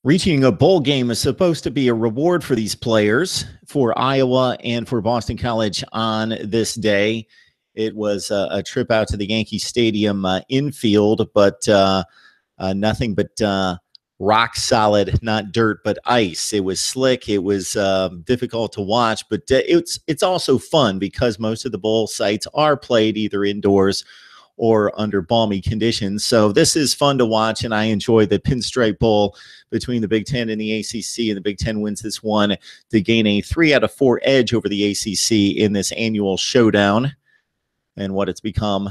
Reaching a bowl game is supposed to be a reward for these players, for Iowa and for Boston College on this day. It was a trip out to the Yankee Stadium infield, but nothing but rock solid, not dirt, but ice. It was slick. It was difficult to watch, but it's also fun because most of the bowl sites are played either indoors or under balmy conditions. So this is fun to watch, and I enjoy the Pinstripe Bowl between the Big Ten and the ACC, and the Big Ten wins this one to gain a 3 out of 4 edge over the ACC in this annual showdown and what it's become.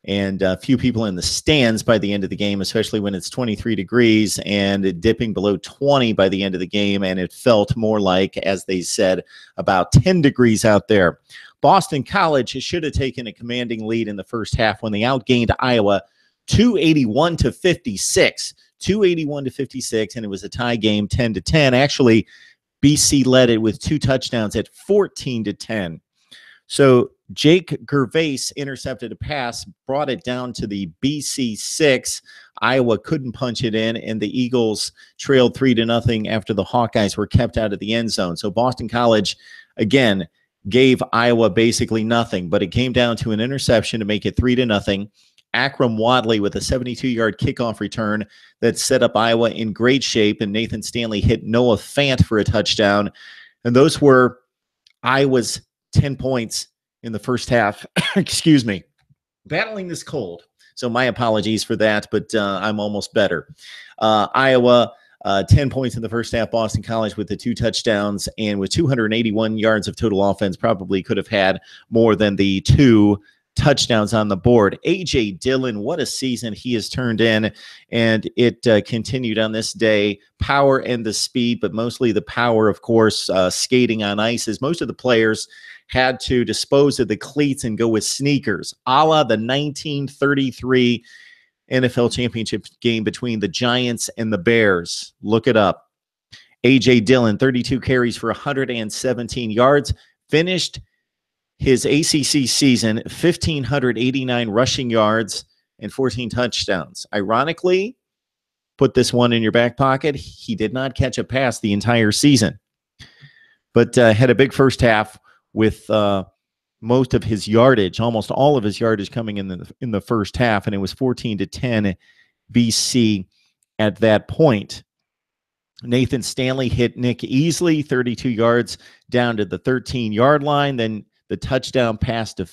And a few people in the stands by the end of the game, especially when it's 23 degrees and dipping below 20 by the end of the game, and it felt more like, as they said, about 10 degrees out there. Boston College should have taken a commanding lead in the first half when they outgained Iowa 281-56. 281-56, and it was a tie game 10-10. Actually, BC led it with 2 touchdowns at 14-10. So Jake Gervais intercepted a pass, brought it down to the BC 6. Iowa couldn't punch it in, and the Eagles trailed 3-0 after the Hawkeyes were kept out of the end zone. So Boston College, again, gave Iowa basically nothing, but it came down to an interception to make it 3-0. Akram Wadley with a 72-yard kickoff return that set up Iowa in great shape, and Nathan Stanley hit Noah Fant for a touchdown. And those were Iowa's 10 points in the first half. Excuse me. Battling this cold, so my apologies for that, but I'm almost better. Iowa, 10 points in the first half. Boston College with the 2 touchdowns and with 281 yards of total offense, probably could have had more than the 2 touchdowns on the board. A.J. Dillon, what a season he has turned in, and it continued on this day. Power and the speed, but mostly the power, of course, skating on ice, as most of the players had to dispose of the cleats and go with sneakers, a la the 1933 NFL championship game between the Giants and the Bears. Look it up. A.J. Dillon, 32 carries for 117 yards, finished his ACC season, 1,589 rushing yards and 14 touchdowns. Ironically, put this one in your back pocket, he did not catch a pass the entire season, but had a big first half with most of his yardage, almost all of his yardage coming in the first half, and it was 14-10 BC at that point. Nathan Stanley hit Nick Easley, 32 yards down to the 13-yard line. Then the touchdown pass to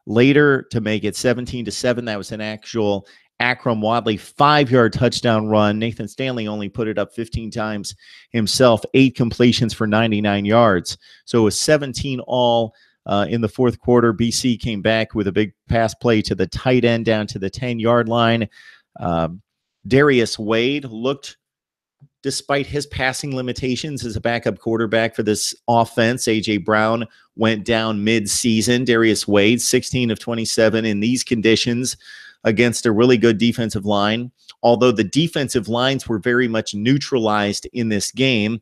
later to make it 17-7. That was an actual Akram Wadley 5-yard touchdown run. Nathan Stanley only put it up 15 times himself, 8 completions for 99 yards. So it was 17 all in the fourth quarter. BC came back with a big pass play to the tight end down to the 10-yard line. Darius Wade looked, despite his passing limitations as a backup quarterback for this offense. A.J. Brown went down mid-season. Darius Wade, 16 of 27 in these conditions against a really good defensive line. Although the defensive lines were very much neutralized in this game,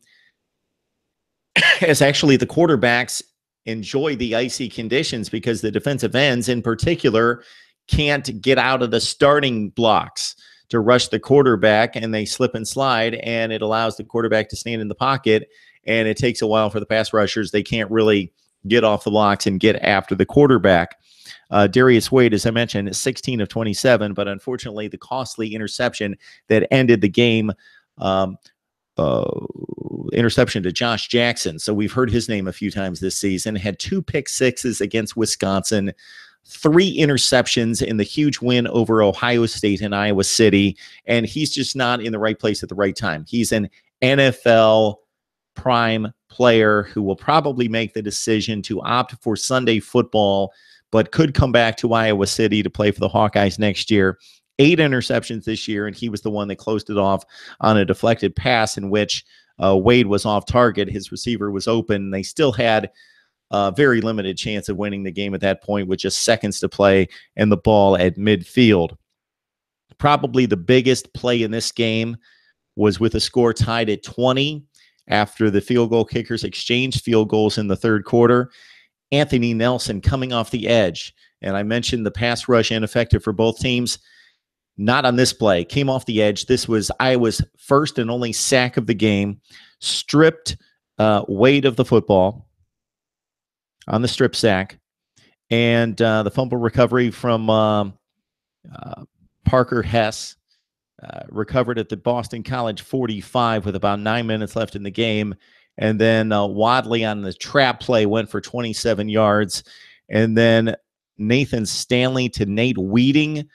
as actually the quarterbacks enjoy the icy conditions because the defensive ends in particular can't get out of the starting blocks to rush the quarterback, and they slip and slide, and it allows the quarterback to stand in the pocket, and it takes a while for the pass rushers. They can't really get off the blocks and get after the quarterback. Darius Wade, as I mentioned, is 16 of 27, but unfortunately the costly interception that ended the game, interception to Josh Jackson. So we've heard his name a few times this season, had 2 pick sixes against Wisconsin, 3 interceptions in the huge win over Ohio State and Iowa City, and he's just not in the right place at the right time. He's an NFL prime player who will probably make the decision to opt for Sunday football, but could come back to Iowa City to play for the Hawkeyes next year. 8 interceptions this year, and he was the one that closed it off on a deflected pass in which Wade was off target. His receiver was open. They still had very limited chance of winning the game at that point with just seconds to play and the ball at midfield. Probably the biggest play in this game was with a score tied at 20 after the field goal kickers exchanged field goals in the third quarter. Anthony Nelson coming off the edge. And I mentioned the pass rush ineffective for both teams. Not on this play. Came off the edge. This was Iowa's first and only sack of the game. Stripped Wade of the football on the strip sack. And the fumble recovery from Parker Hess, recovered at the Boston College 45 with about 9 minutes left in the game. And then Wadley on the trap play went for 27 yards. And then Nathan Stanley to Nate Weeding,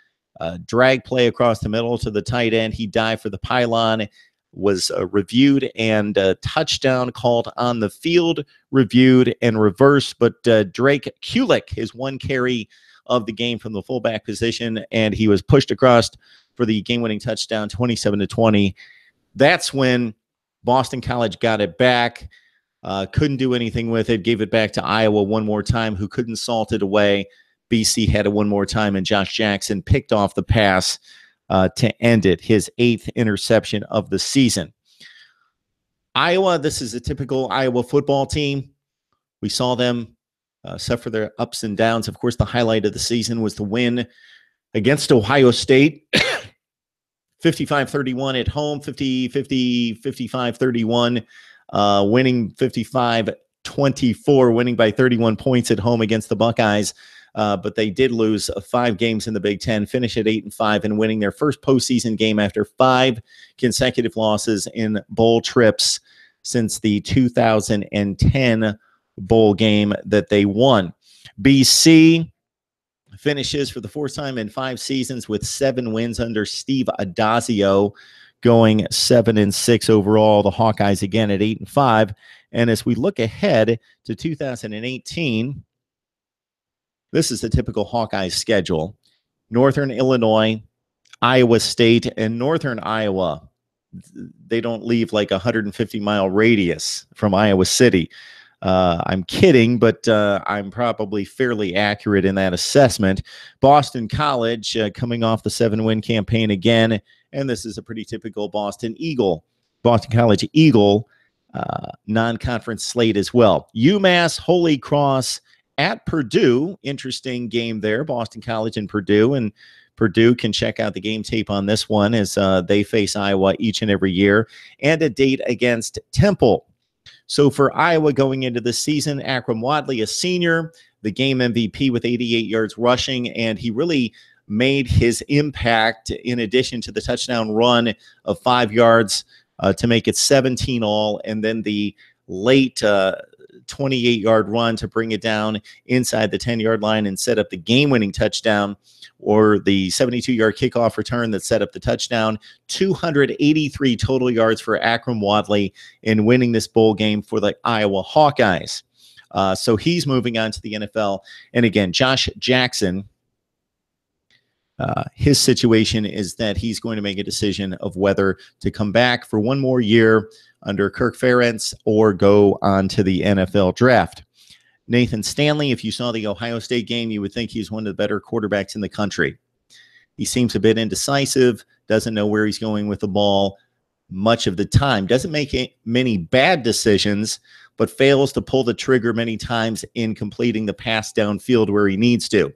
drag play across the middle to the tight end. He dived for the pylon, was reviewed, and touchdown called on the field, reviewed and reversed. But Drake Kulik, his one carry of the game from the fullback position, and he was pushed across for the game-winning touchdown, 27-20. That's when Boston College got it back, couldn't do anything with it, gave it back to Iowa one more time, who couldn't salt it away. BC had it one more time, and Josh Jackson picked off the pass to end it, his 8th interception of the season. Iowa, this is a typical Iowa football team. We saw them suffer their ups and downs. Of course, the highlight of the season was the win against Ohio State, 55-31 at home, 55-31, winning 55-24, winning by 31 points at home against the Buckeyes. But they did lose 5 games in the Big Ten, finish at 8-5, and winning their first postseason game after 5 consecutive losses in bowl trips since the 2010 bowl game that they won. BC finishes for the 4th time in 5 seasons with 7 wins under Steve Adazio, going 7-6 overall. The Hawkeyes again at 8-5. And as we look ahead to 2018, this is the typical Hawkeyes schedule. Northern Illinois, Iowa State, and Northern Iowa. They don't leave like a 150-mile radius from Iowa City. I'm kidding, but I'm probably fairly accurate in that assessment. Boston College coming off the 7-win campaign again, and this is a pretty typical Boston College Eagle non-conference slate as well. UMass, Holy Cross at Purdue. Interesting game there, Boston College and Purdue, and Purdue can check out the game tape on this one as they face Iowa each and every year, and a date against Temple. So for Iowa going into the season, Akram Wadley, a senior, the game MVP with 88 yards rushing, and he really made his impact in addition to the touchdown run of 5 yards to make it 17 all, and then the late 28-yard run to bring it down inside the 10-yard line and set up the game-winning touchdown, or the 72-yard kickoff return that set up the touchdown. 283 total yards for Akram Wadley in winning this bowl game for the Iowa Hawkeyes. So he's moving on to the NFL. And again, Josh Jackson, his situation is that he's going to make a decision of whether to come back for one more year under Kirk Ferentz or go on to the NFL draft. Nathan Stanley, if you saw the Ohio State game, you would think he's one of the better quarterbacks in the country. He seems a bit indecisive, doesn't know where he's going with the ball much of the time, doesn't make many bad decisions, but fails to pull the trigger many times in completing the pass downfield where he needs to.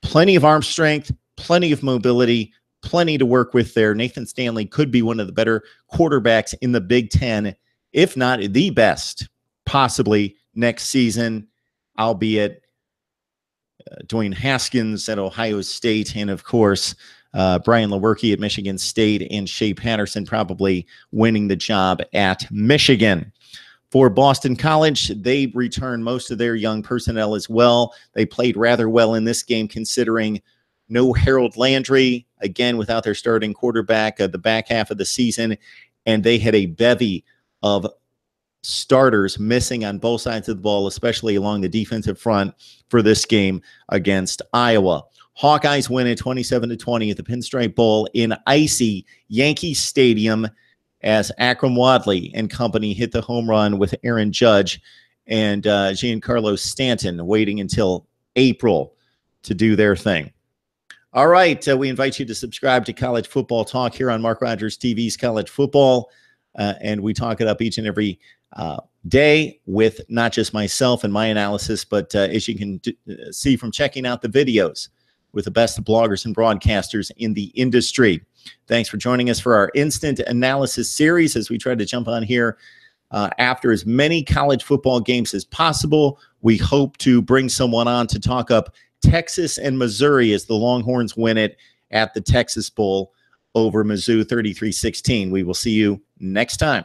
Plenty of arm strength, plenty of mobility, plenty to work with there. Nathan Stanley could be one of the better quarterbacks in the Big Ten, if not the best, possibly next season, albeit Dwayne Haskins at Ohio State, and of course, Brian Lewerke at Michigan State, and Shea Patterson probably winning the job at Michigan. For Boston College, they return most of their young personnel as well. They played rather well in this game, considering no Harold Landry, again, without their starting quarterback the back half of the season, and they had a bevy of starters missing on both sides of the ball, especially along the defensive front for this game against Iowa. Hawkeyes win at 27-20 at the Pinstripe Bowl in icy Yankee Stadium as Akram Wadley and company hit the home run with Aaron Judge and Giancarlo Stanton waiting until April to do their thing. All right, we invite you to subscribe to College Football Talk here on Mark Rogers TV's College Football, and we talk it up each and every day with not just myself and my analysis, but as you can see from checking out the videos, with the best bloggers and broadcasters in the industry. Thanks for joining us for our instant analysis series as we try to jump on here after as many college football games as possible. We hope to bring someone on to talk up Texas and Missouri as the Longhorns win it at the Texas Bowl over Mizzou 33-16. We will see you next time.